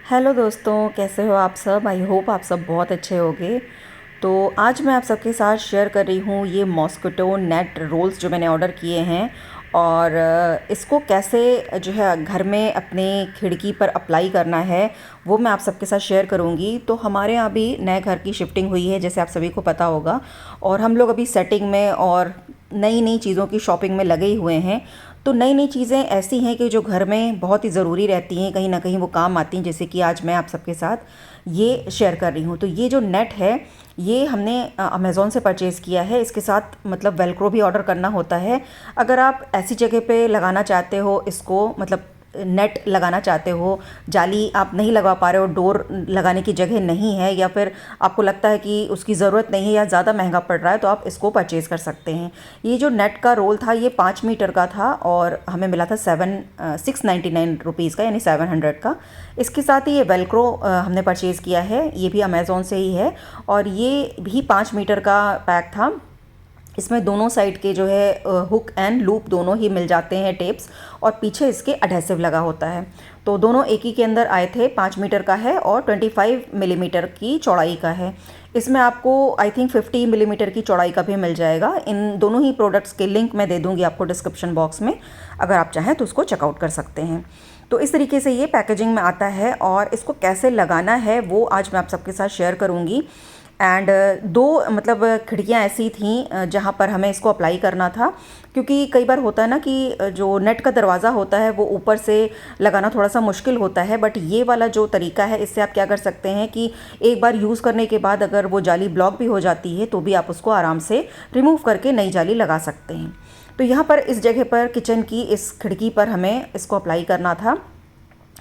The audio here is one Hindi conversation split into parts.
हेलो दोस्तों, कैसे हो आप सब। आई होप आप सब बहुत अच्छे होंगे। तो आज मैं आप सबके साथ शेयर कर रही हूँ ये मॉस्किटो नेट रोल्स जो मैंने ऑर्डर किए हैं। और इसको कैसे जो है घर में अपने खिड़की पर अप्लाई करना है वो मैं आप सबके साथ शेयर करूँगी। तो हमारे यहाँ भी नए घर की शिफ्टिंग हुई है, जैसे आप सभी को पता होगा, और हम लोग अभी सेटिंग में और नई नई चीज़ों की शॉपिंग में लगे ही हुए हैं। तो नई नई चीज़ें ऐसी हैं कि जो घर में बहुत ही ज़रूरी रहती हैं, कहीं ना कहीं वो काम आती हैं, जैसे कि आज मैं आप सबके साथ ये शेयर कर रही हूँ। तो ये जो नेट है ये हमने अमेज़ोन से परचेज़ किया है। इसके साथ मतलब वेलक्रो भी ऑर्डर करना होता है। अगर आप ऐसी जगह पे लगाना चाहते हो इसको, मतलब नेट लगाना चाहते हो, जाली आप नहीं लगा पा रहे हो, डोर लगाने की जगह नहीं है, या फिर आपको लगता है कि उसकी ज़रूरत नहीं है या ज़्यादा महंगा पड़ रहा है, तो आप इसको परचेज़ कर सकते हैं। ये जो नेट का रोल था ये 5 मीटर का था और हमें मिला था 699 रुपीज़ का, यानी 700 का। इसके साथ ही ये वेलक्रो हमने परचेज़ किया है, ये भी अमेज़ोन से ही है, और ये भी 5 मीटर का पैक था। इसमें दोनों साइड के जो है हुक एंड लूप दोनों ही मिल जाते हैं, टेप्स, और पीछे इसके एडहेसिव लगा होता है। तो दोनों एक ही के अंदर आए थे। 5 मीटर का है और 25 मिलीमीटर की चौड़ाई का है। इसमें आपको आई थिंक 50 मिलीमीटर की चौड़ाई का भी मिल जाएगा। इन दोनों ही प्रोडक्ट्स के लिंक मैं दे दूंगी आपको डिस्क्रिप्शन बॉक्स में, अगर आप चाहें तो उसको चेकआउट कर सकते हैं। तो इस तरीके से ये पैकेजिंग में आता है, और इसको कैसे लगाना है वो आज मैं आप सबके साथ शेयर करूँगी। एंड दो मतलब खिड़कियाँ ऐसी थीं जहाँ पर हमें इसको अप्लाई करना था, क्योंकि कई बार होता है ना कि जो नेट का दरवाज़ा होता है वो ऊपर से लगाना थोड़ा सा मुश्किल होता है। बट ये वाला जो तरीका है, इससे आप क्या कर सकते हैं कि एक बार यूज़ करने के बाद अगर वो जाली ब्लॉक भी हो जाती है तो भी आप उसको आराम से रिमूव करके नई जाली लगा सकते हैं। तो यहाँ पर इस जगह पर किचन की इस खिड़की पर हमें इसको अप्लाई करना था।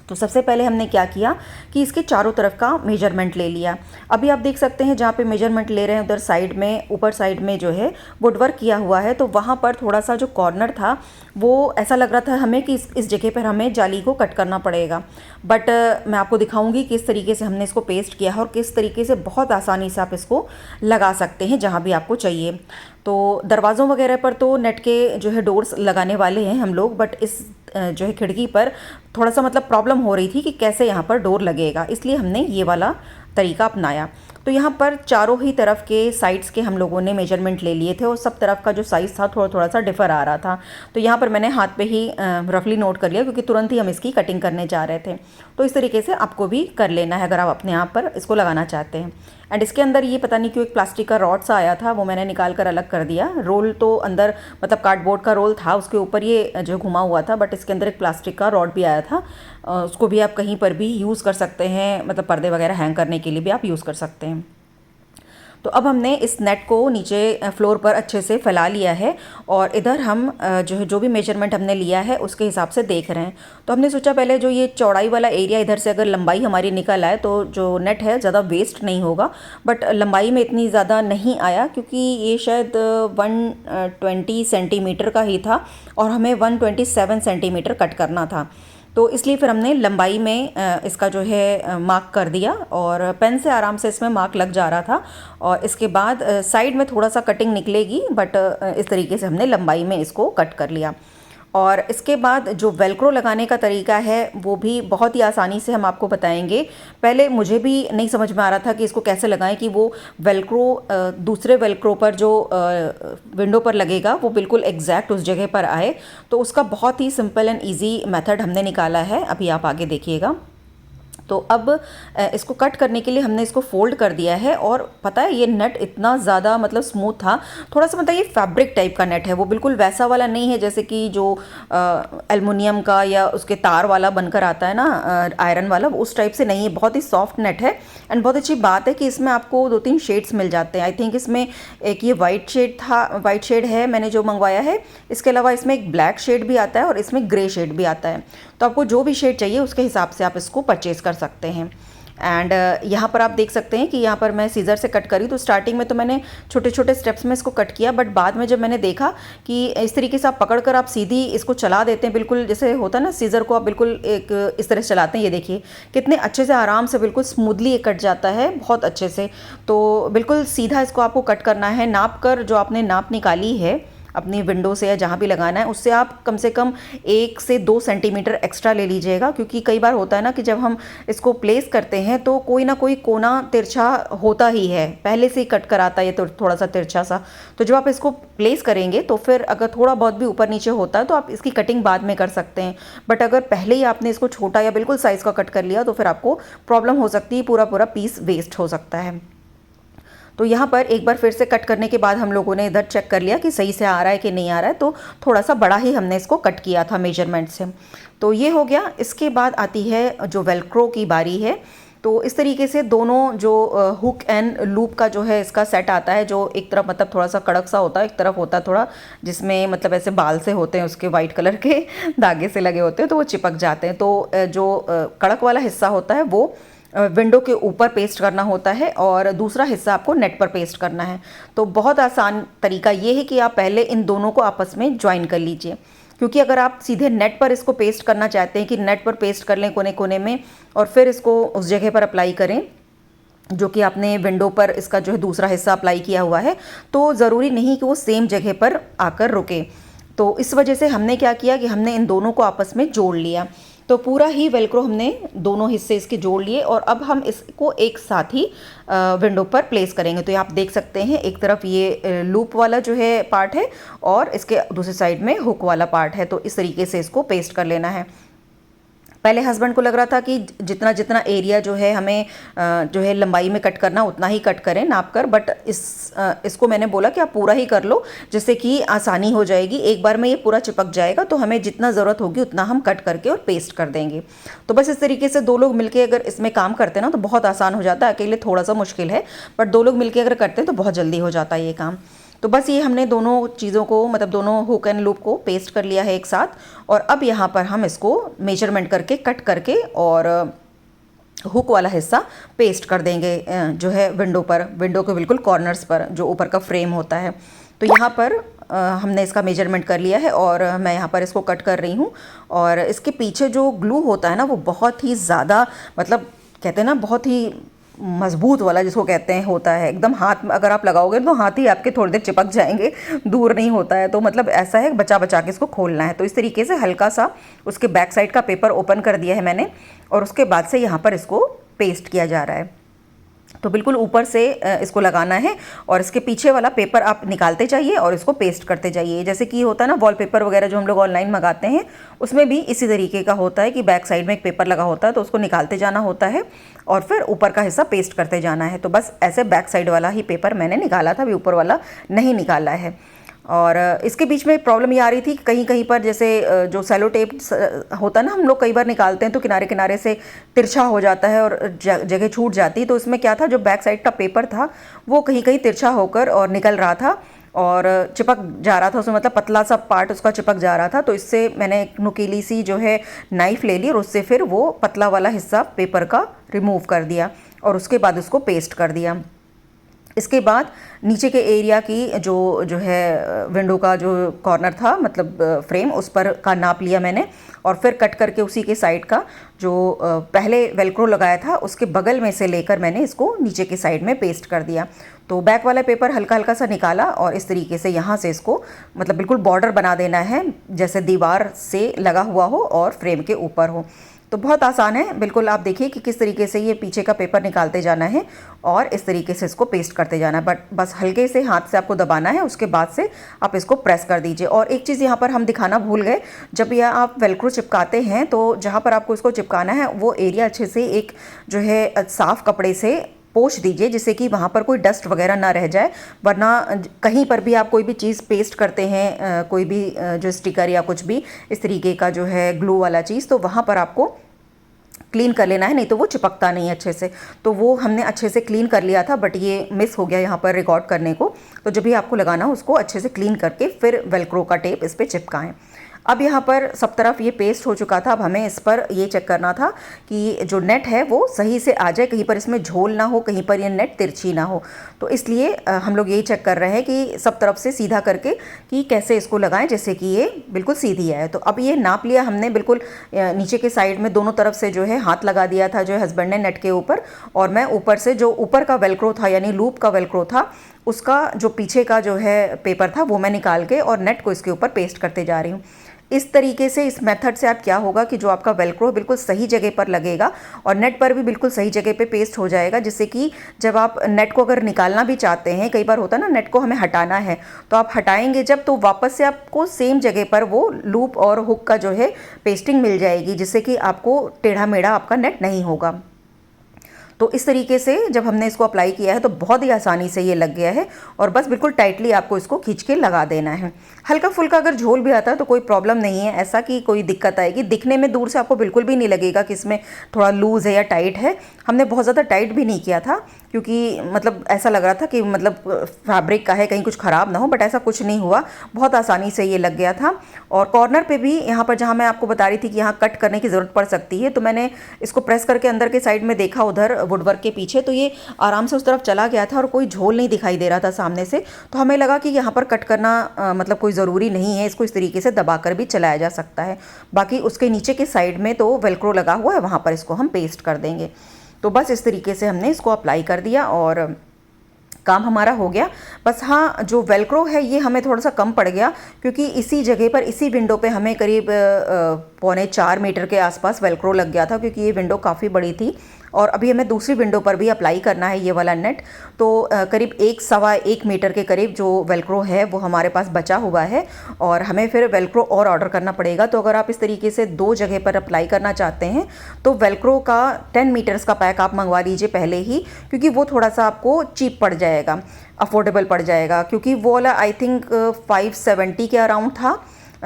तो सबसे पहले हमने क्या किया कि इसके चारों तरफ का मेजरमेंट ले लिया। अभी आप देख सकते हैं जहाँ पे मेजरमेंट ले रहे हैं उधर साइड में, ऊपर साइड में जो है वुड वर्क किया हुआ है, तो वहाँ पर थोड़ा सा जो कॉर्नर था वो ऐसा लग रहा था हमें कि इस जगह पर हमें जाली को कट करना पड़ेगा। बट मैं आपको दिखाऊंगी किस तरीके से हमने इसको पेस्ट किया है और किस तरीके से बहुत आसानी से आप इसको लगा सकते हैं जहाँ भी आपको चाहिए। तो दरवाज़ों वगैरह पर तो नेट के जो है डोर्स लगाने वाले हैं हम लोग, बट इस जो है खिड़की पर थोड़ा सा मतलब प्रॉब्लम हो रही थी कि कैसे यहाँ पर डोर लगेगा, इसलिए हमने ये वाला तरीका अपनाया। तो यहाँ पर चारों ही तरफ के साइड्स के हम लोगों ने मेजरमेंट ले लिए थे, और सब तरफ का जो साइज़ था थोड़ा थोड़ा सा डिफ़र आ रहा था। तो यहाँ पर मैंने हाथ पे ही रफली नोट कर लिया, क्योंकि तुरंत ही हम इसकी कटिंग करने जा रहे थे। तो इस तरीके से आपको भी कर लेना है अगर आप अपने आप पर इसको लगाना चाहते हैं। एंड इसके अंदर ये पता नहीं क्यों एक प्लास्टिक का रॉड सा आया था, वो मैंने निकाल कर अलग कर दिया। रोल तो अंदर मतलब कार्डबोर्ड का रोल था, उसके ऊपर ये जो घुमा हुआ था, बट इसके अंदर एक प्लास्टिक का रॉड भी आया था। उसको भी आप कहीं पर भी यूज़ कर सकते हैं, मतलब पर्दे वगैरह हैंग करने के लिए भी आप यूज़ कर सकते हैं। तो अब हमने इस नेट को नीचे फ्लोर पर अच्छे से फैला लिया है, और इधर हम जो भी मेजरमेंट हमने लिया है उसके हिसाब से देख रहे हैं। तो हमने सोचा पहले जो ये चौड़ाई वाला एरिया इधर से अगर लंबाई हमारी निकल आए तो जो नेट है ज़्यादा वेस्ट नहीं होगा। बट लंबाई में इतनी ज़्यादा नहीं आया, क्योंकि ये शायद 120 सेंटीमीटर का ही था और हमें 127 सेंटीमीटर कट करना था। तो इसलिए फिर हमने लंबाई में इसका जो है मार्क कर दिया, और पेन से आराम से इसमें मार्क लग जा रहा था। और इसके बाद साइड में थोड़ा सा कटिंग निकलेगी, बट इस तरीके से हमने लंबाई में इसको कट कर लिया। और इसके बाद जो वेलक्रो लगाने का तरीका है वो भी बहुत ही आसानी से हम आपको बताएंगे। पहले मुझे भी नहीं समझ में आ रहा था कि इसको कैसे लगाएं कि वो वेलक्रो दूसरे वेलक्रो पर जो विंडो पर लगेगा वो बिल्कुल एग्जैक्ट उस जगह पर आए। तो उसका बहुत ही सिंपल एंड ईजी मेथड हमने निकाला है, अभी आप आगे देखिएगा। तो अब इसको कट करने के लिए हमने इसको फोल्ड कर दिया है, और पता है ये नेट इतना ज़्यादा मतलब स्मूथ था, थोड़ा सा मतलब ये फैब्रिक टाइप का नेट है, वो बिल्कुल वैसा वाला नहीं है जैसे कि जो एल्युमिनियम का या उसके तार वाला बनकर आता है ना, आयरन वाला, उस टाइप से नहीं है। बहुत ही सॉफ्ट नेट है। एंड बहुत अच्छी बात है कि इसमें आपको 2-3 शेड्स मिल जाते हैं। आई थिंक इसमें एक ये वाइट शेड था, वाइट शेड है मैंने जो मंगवाया है। इसके अलावा इसमें एक ब्लैक शेड भी आता है और इसमें ग्रे शेड भी आता है। तो आपको जो भी शेड चाहिए उसके हिसाब से आप इसको परचेज़ कर सकते हैं। एंड यहाँ पर आप देख सकते हैं कि यहाँ पर मैं सीज़र से कट करी, तो स्टार्टिंग में तो मैंने छोटे छोटे स्टेप्स में इसको कट किया, बट बाद में जब मैंने देखा कि इस तरीके से आप पकड़कर आप सीधी इसको चला देते हैं, बिल्कुल जैसे होता है ना सीज़र को आप बिल्कुल एक इस तरह से चलाते हैं, ये देखिए कितने अच्छे से आराम से बिल्कुल स्मूथली ये कट जाता है, बहुत अच्छे से। तो बिल्कुल सीधा इसको आपको कट करना है, नाप कर जो आपने नाप निकाली है अपनी विंडो से या जहाँ भी लगाना है उससे आप कम से कम 1 से 2 सेंटीमीटर एक्स्ट्रा ले लीजिएगा, क्योंकि कई बार होता है ना कि जब हम इसको प्लेस करते हैं तो कोई ना कोई कोना तिरछा होता ही है, पहले से ही कट कर आता है तो थोड़ा सा तिरछा सा। तो जब आप इसको प्लेस करेंगे तो फिर अगर थोड़ा बहुत भी ऊपर नीचे होता है तो आप इसकी कटिंग बाद में कर सकते हैं, बट अगर पहले ही आपने इसको छोटा या बिल्कुल साइज़ का कट कर लिया तो फिर आपको प्रॉब्लम हो सकती है, पूरा पूरा पीस वेस्ट हो सकता है। तो यहाँ पर एक बार फिर से कट करने के बाद हम लोगों ने इधर चेक कर लिया कि सही से आ रहा है कि नहीं आ रहा है, तो थोड़ा सा बड़ा ही हमने इसको कट किया था मेजरमेंट से। तो ये हो गया। इसके बाद आती है जो वेलक्रो की बारी है। तो इस तरीके से दोनों जो हुक एंड लूप का जो है इसका सेट आता है, जो एक तरफ मतलब थोड़ा सा कड़क सा होता है, एक तरफ होता है थोड़ा जिसमें मतलब ऐसे बाल से होते हैं, उसके वाइट कलर के धागे से लगे होते हैं तो वो चिपक जाते हैं। तो जो कड़क वाला हिस्सा होता है वो विंडो के ऊपर पेस्ट करना होता है और दूसरा हिस्सा आपको नेट पर पेस्ट करना है। तो बहुत आसान तरीका ये है कि आप पहले इन दोनों को आपस में ज्वाइन कर लीजिए, क्योंकि अगर आप सीधे नेट पर इसको पेस्ट करना चाहते हैं कि नेट पर पेस्ट कर लें कोने कोने में और फिर इसको उस जगह पर अप्लाई करें जो कि आपने विंडो पर इसका जो है दूसरा हिस्सा अप्लाई किया हुआ है, तो ज़रूरी नहीं कि वो सेम जगह पर आकर रुके। तो इस वजह से हमने क्या किया कि हमने इन दोनों को आपस में जोड़ लिया। तो पूरा ही वेलक्रो हमने दोनों हिस्से इसके जोड़ लिए और अब हम इसको एक साथ ही विंडो पर प्लेस करेंगे। तो ये आप देख सकते हैं, एक तरफ ये लूप वाला जो है पार्ट है और इसके दूसरी साइड में हुक वाला पार्ट है। तो इस तरीके से इसको पेस्ट कर लेना है। पहले हस्बैंड को लग रहा था कि जितना जितना एरिया जो है हमें जो है लंबाई में कट करना उतना ही कट करें नाप कर, बट इसको मैंने बोला कि आप पूरा ही कर लो जिससे कि आसानी हो जाएगी। एक बार में ये पूरा चिपक जाएगा तो हमें जितना ज़रूरत होगी उतना हम कट करके और पेस्ट कर देंगे। तो बस इस तरीके से दो लोग मिलके अगर इसमें काम करते हैं ना तो बहुत आसान हो जाता है। अकेले थोड़ा सा मुश्किल है, बट दो लोग मिलके अगर करते हैं तो बहुत जल्दी हो जाता है ये काम। तो बस ये हमने दोनों चीज़ों को मतलब दोनों हुक एंड लूप को पेस्ट कर लिया है एक साथ, और अब यहाँ पर हम इसको मेजरमेंट करके कट करके और हुक वाला हिस्सा पेस्ट कर देंगे जो है विंडो पर, विंडो के बिल्कुल कॉर्नर्स पर जो ऊपर का फ्रेम होता है। तो यहाँ पर हमने इसका मेजरमेंट कर लिया है और मैं यहाँ पर इसको कट कर रही हूँ। और इसके पीछे जो ग्लू होता है ना वो बहुत ही ज़्यादा मतलब कहते हैं ना बहुत ही मजबूत वाला जिसको कहते हैं होता है, एकदम हाथ में अगर आप लगाओगे तो हाथ ही आपके थोड़ी देर चिपक जाएंगे, दूर नहीं होता है। तो मतलब ऐसा है बचा बचा के इसको खोलना है। तो इस तरीके से हल्का सा उसके बैक साइड का पेपर ओपन कर दिया है मैंने और उसके बाद से यहाँ पर इसको पेस्ट किया जा रहा है। तो बिल्कुल ऊपर से इसको लगाना है और इसके पीछे वाला पेपर आप निकालते जाइए और इसको पेस्ट करते जाइए। जैसे कि होता है ना वॉलपेपर वगैरह जो हम लोग ऑनलाइन मंगाते हैं, उसमें भी इसी तरीके का होता है कि बैक साइड में एक पेपर लगा होता है तो उसको निकालते जाना होता है और फिर ऊपर का हिस्सा पेस्ट करते जाना है। तो बस ऐसे बैक साइड वाला ही पेपर मैंने निकाला था, अभी ऊपर वाला नहीं निकाला है। और इसके बीच में प्रॉब्लम ये आ रही थी कि कहीं कहीं पर जैसे जो सेलो टेप होता है ना, हम लोग कई बार निकालते हैं तो किनारे किनारे से तिरछा हो जाता है और जगह छूट जाती है। तो इसमें क्या था, जो बैक साइड का पेपर था वो कहीं कहीं तिरछा होकर और निकल रहा था और चिपक जा रहा था उसमें, मतलब पतला सा पार्ट उसका चिपक जा रहा था। तो इससे मैंने एक नुकीली सी जो है नाइफ़ ले ली और उससे फिर वो पतला वाला हिस्सा पेपर का रिमूव कर दिया और उसके बाद उसको पेस्ट कर दिया। इसके बाद नीचे के एरिया की जो है विंडो का जो कॉर्नर था मतलब फ्रेम, उस पर का नाप लिया मैंने और फिर कट करके उसी के साइड का जो पहले वेलक्रो लगाया था उसके बगल में से लेकर मैंने इसको नीचे के साइड में पेस्ट कर दिया। तो बैक वाला पेपर हल्का हल्का सा निकाला और इस तरीके से यहाँ से इसको मतलब बिल्कुल बॉर्डर बना देना है, जैसे दीवार से लगा हुआ हो और फ्रेम के ऊपर हो। तो बहुत आसान है बिल्कुल। आप देखिए कि किस तरीके से ये पीछे का पेपर निकालते जाना है और इस तरीके से इसको पेस्ट करते जाना है, बट बस हल्के से हाथ से आपको दबाना है, उसके बाद से आप इसको प्रेस कर दीजिए। और एक चीज़ यहाँ पर हम दिखाना भूल गए, जब यह आप वेलक्रो चिपकाते हैं तो जहाँ पर आपको इसको चिपकाना है वो एरिया अच्छे से एक जो है साफ़ कपड़े से पोंछ दीजिए, जिससे कि वहाँ पर कोई डस्ट वगैरह ना रह जाए। वरना कहीं पर भी आप कोई भी चीज़ पेस्ट करते हैं, कोई भी जो स्टिकर या कुछ भी इस तरीके का जो है ग्लू वाला चीज़, तो वहाँ पर आपको क्लीन कर लेना है, नहीं तो वो चिपकता नहीं है अच्छे से। तो वो हमने अच्छे से क्लीन कर लिया था, बट ये मिस हो गया यहाँ पर रिकॉर्ड करने को। तो जब भी आपको लगाना हो उसको अच्छे से क्लीन करके फिर वेलक्रो का टेप इस पर चिपकाएं। अब यहाँ पर सब तरफ ये पेस्ट हो चुका था। अब हमें इस पर ये चेक करना था कि जो नेट है वो सही से आ जाए, कहीं पर इसमें झोल ना हो, कहीं पर ये नेट तिरछी ना हो। तो इसलिए हम लोग यही चेक कर रहे हैं कि सब तरफ से सीधा करके कि कैसे इसको लगाएं जैसे कि ये बिल्कुल सीधी आए। तो अब ये नाप लिया हमने, बिल्कुल नीचे के साइड में दोनों तरफ से जो है हाथ लगा दिया था जो हस्बैंड ने नेट के ऊपर, और मैं ऊपर से जो ऊपर का वेलक्रो था यानी लूप का वेलक्रो था उसका जो पीछे का जो है पेपर था वो मैं निकाल के और नेट को इसके ऊपर पेस्ट करते जा रही हूँ। इस तरीके से, इस मेथड से आप क्या होगा कि जो आपका वेलक्रो बिल्कुल सही जगह पर लगेगा और नेट पर भी बिल्कुल सही जगह पे पेस्ट हो जाएगा, जिससे कि जब आप नेट को अगर निकालना भी चाहते हैं, कई बार होता है ना नेट को हमें हटाना है, तो आप हटाएंगे जब तो वापस से आपको सेम जगह पर वो लूप और हुक का जो है पेस्टिंग मिल जाएगी, जिससे कि आपको टेढ़ा मेढ़ा आपका नेट नहीं होगा। तो इस तरीके से जब हमने इसको अप्लाई किया है तो बहुत ही आसानी से ये लग गया है और बस बिल्कुल टाइटली आपको इसको खींच के लगा देना है। हल्का फुल्का अगर झोल भी आता है तो कोई प्रॉब्लम नहीं है, ऐसा कि कोई दिक्कत आएगी। दिखने में दूर से आपको बिल्कुल भी नहीं लगेगा कि इसमें थोड़ा लूज़ है या टाइट है। हमने बहुत ज़्यादा टाइट भी नहीं किया था क्योंकि मतलब ऐसा लग रहा था कि मतलब फैब्रिक का है, कहीं कुछ ख़राब ना हो, बट ऐसा कुछ नहीं हुआ, बहुत आसानी से ये लग गया था। और कॉर्नर पे भी यहाँ पर जहाँ मैं आपको बता रही थी कि यहाँ कट करने की ज़रूरत पड़ सकती है, तो मैंने इसको प्रेस करके अंदर के साइड में देखा उधर वुडवर्क के पीछे, तो ये आराम से उस तरफ चला गया था और कोई झोल नहीं दिखाई दे रहा था सामने से। तो हमें लगा कि यहाँ पर कट करना मतलब कोई ज़रूरी नहीं है, इसको इस तरीके से दबाकर भी चलाया जा सकता है। बाकी उसके नीचे के साइड में तो वेलक्रो लगा हुआ है, वहाँ पर इसको हम पेस्ट कर देंगे। तो बस इस तरीके से हमने इसको अप्लाई कर दिया और काम हमारा हो गया। बस हाँ, जो वेलक्रो है ये हमें थोड़ा सा कम पड़ गया क्योंकि इसी जगह पर, इसी विंडो पे हमें करीब 3.25 मीटर के आसपास वेलक्रो लग गया था, क्योंकि ये विंडो काफ़ी बड़ी थी और अभी हमें दूसरी विंडो पर भी अप्लाई करना है ये वाला नेट। तो करीब 1-1.25 मीटर के करीब जो वेलक्रो है वो हमारे पास बचा हुआ है और हमें फिर वेलक्रो और ऑर्डर करना पड़ेगा। तो अगर आप इस तरीके से 2 जगह पर अप्लाई करना चाहते हैं तो वेलक्रो का 10 मीटर्स का पैक आप मंगवा लीजिए पहले ही, क्योंकि वो थोड़ा सा आपको चीप पड़ जाएगा, अफोर्डेबल पड़ जाएगा, क्योंकि वो वाला आई थिंक 570 के अराउंड था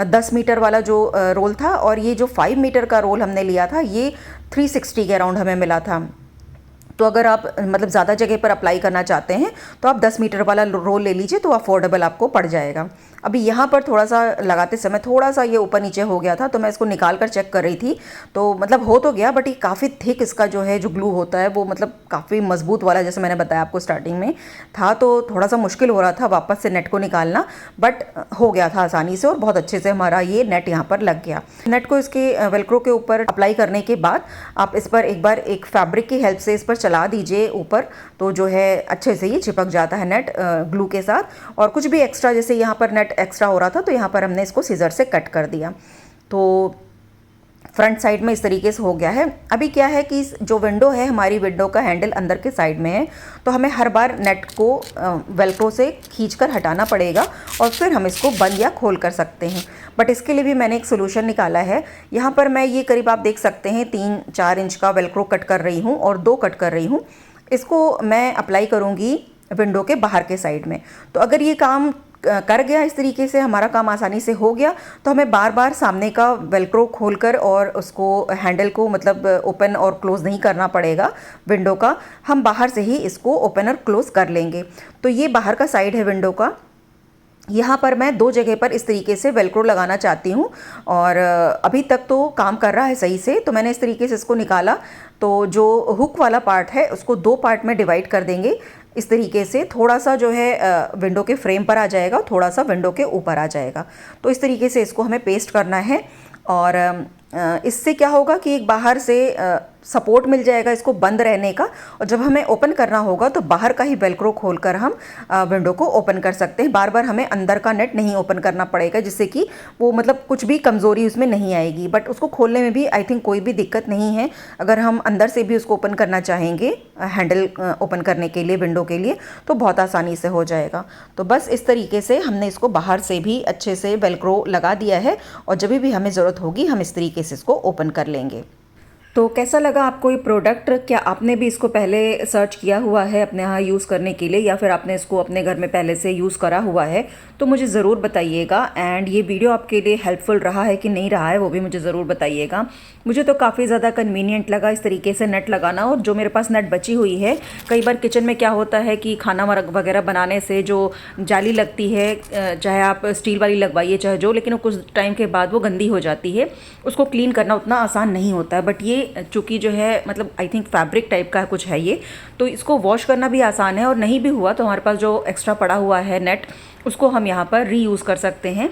10 मीटर वाला जो रोल था, और ये जो 5 मीटर का रोल हमने लिया था ये 360 के अराउंड हमें मिला था। तो अगर आप मतलब ज़्यादा जगह पर अप्लाई करना चाहते हैं तो आप 10 मीटर वाला रोल ले लीजिए, तो अफोर्डेबल आपको पड़ जाएगा। अभी यहाँ पर थोड़ा सा लगाते समय थोड़ा सा ये ऊपर नीचे हो गया था, तो मैं इसको निकाल कर चेक कर रही थी, तो मतलब हो तो गया, बट ये काफ़ी थिक इसका जो है जो ग्लू होता है वो मतलब काफ़ी मजबूत वाला, जैसे मैंने बताया आपको स्टार्टिंग में था, तो थोड़ा सा मुश्किल हो रहा था वापस से नेट को निकालना, बट हो गया था आसानी से और बहुत अच्छे से हमारा ये नेट यहाँ पर लग गया। नेट को इसके वेलक्रो के ऊपर अप्लाई करने के बाद आप इस पर एक बार एक फैब्रिक की हेल्प से इस पर चला दीजिए ऊपर, तो जो है अच्छे से ये चिपक जाता है नेट ग्लू के साथ। और कुछ भी एक्स्ट्रा, जैसे यहाँ पर नेट एक्स्ट्रा हो रहा था तो यहाँ पर हमने इसको सीजर से कट कर दिया। तो फ्रंट साइड में इस तरीके से हो गया है। अभी क्या है कि जो विंडो है, हमारी विंडो का हैंडल अंदर के साइड में है, तो हमें हर बार नेट को वेलक्रो से खींचकर हटाना पड़ेगा और फिर हम इसको बंद या खोल कर सकते हैं। बट इसके लिए भी मैंने एक सोल्यूशन निकाला है। यहाँ पर मैं ये करीब आप देख सकते हैं 3-4 इंच का वेलक्रो कट कर रही हूँ और 2 कट कर रही हूँ। इसको मैं अप्लाई करूँगी विंडो के बाहर के साइड में। तो अगर ये काम कर गया, इस तरीके से हमारा काम आसानी से हो गया, तो हमें बार बार सामने का वेलक्रो खोलकर और उसको हैंडल को मतलब ओपन और क्लोज़ नहीं करना पड़ेगा विंडो का। हम बाहर से ही इसको ओपन और क्लोज़ कर लेंगे। तो ये बाहर का साइड है विंडो का। यहाँ पर मैं 2 जगह पर इस तरीके से वेलक्रो लगाना चाहती हूँ और अभी तक तो काम कर रहा है सही से। तो मैंने इस तरीके से इसको निकाला, तो जो हुक वाला पार्ट है उसको 2 पार्ट में डिवाइड कर देंगे। इस तरीके से थोड़ा सा जो है विंडो के फ्रेम पर आ जाएगा, थोड़ा सा विंडो के ऊपर आ जाएगा। तो इस तरीके से इसको हमें पेस्ट करना है और इससे क्या होगा कि एक बाहर से सपोर्ट मिल जाएगा इसको बंद रहने का, और जब हमें ओपन करना होगा तो बाहर का ही वेलक्रो खोलकर हम विंडो को ओपन कर सकते हैं। बार बार हमें अंदर का नेट नहीं ओपन करना पड़ेगा, जिससे कि वो मतलब कुछ भी कमज़ोरी उसमें नहीं आएगी। बट उसको खोलने में भी आई थिंक कोई भी दिक्कत नहीं है। अगर हम अंदर से भी उसको ओपन करना चाहेंगे, हैंडल ओपन करने के लिए विंडो के लिए, तो बहुत आसानी से हो जाएगा। तो बस इस तरीके से हमने इसको बाहर से भी अच्छे से वेलक्रो लगा दिया है और जब भी हमें ज़रूरत होगी हम इस तरीके से इसको ओपन कर लेंगे। तो कैसा लगा आपको ये प्रोडक्ट? क्या आपने भी इसको पहले सर्च किया हुआ है अपने यहाँ यूज़ करने के लिए, या फिर आपने इसको अपने घर में पहले से यूज़ करा हुआ है? तो मुझे ज़रूर बताइएगा। एंड ये वीडियो आपके लिए हेल्पफुल रहा है कि नहीं रहा है वो भी मुझे ज़रूर बताइएगा। मुझे तो काफ़ी ज़्यादा कन्वीनियंट लगा इस तरीके से नेट लगाना। और जो मेरे पास नेट बची हुई है, कई बार किचन में क्या होता है कि खाना वगैरह बनाने से जो जाली लगती है, चाहे आप स्टील वाली लगवाइए चाहे जो, लेकिन कुछ टाइम के बाद वो गंदी हो जाती है, उसको क्लीन करना उतना आसान नहीं होता है। बट ये चूँकि जो है मतलब आई थिंक फैब्रिक टाइप का कुछ है ये, तो इसको वॉश करना भी आसान है। और नहीं भी हुआ तो हमारे पास जो एक्स्ट्रा पड़ा हुआ है नेट, उसको हम यहाँ पर रीयूज़ कर सकते हैं।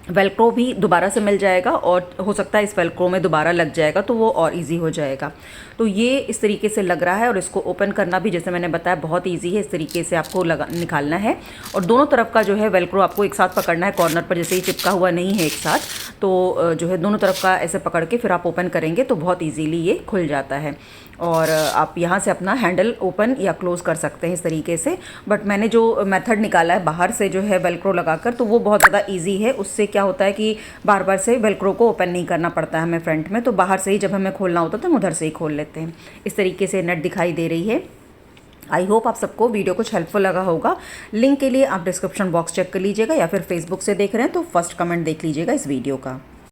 वेलक्रो भी दोबारा से मिल जाएगा और हो सकता है इस वेलक्रो में दोबारा लग जाएगा तो वो और इजी हो जाएगा। तो ये इस तरीके से लग रहा है और इसको ओपन करना भी जैसे मैंने बताया बहुत इजी है। इस तरीके से आपको निकालना है और दोनों तरफ का जो है वेलक्रो आपको एक साथ पकड़ना है, कॉर्नर पर जैसे ही चिपका हुआ नहीं है एक साथ, तो जो है दोनों तरफ का ऐसे पकड़ के फिर आप ओपन करेंगे तो बहुत ईजीली ये खुल जाता है और आप यहाँ से अपना हैंडल ओपन या क्लोज़ कर सकते हैं इस तरीके से। बट मैंने जो मेथड निकाला है बाहर से जो है वेलक्रो लगाकर, तो वो बहुत ज़्यादा इजी है। उससे क्या होता है कि बार बार से वेलक्रो को ओपन नहीं करना पड़ता है हमें फ्रंट में, तो बाहर से ही जब हमें खोलना होता है तो हम उधर से ही खोल लेते हैं। इस तरीके से नेट दिखाई दे रही है। आई होप आप सबको वीडियो कुछ हेल्पफुल लगा होगा। लिंक के लिए आप डिस्क्रिप्शन बॉक्स चेक कर लीजिएगा या फिर फेसबुक से देख रहे हैं तो फर्स्ट कमेंट देख लीजिएगा इस वीडियो का।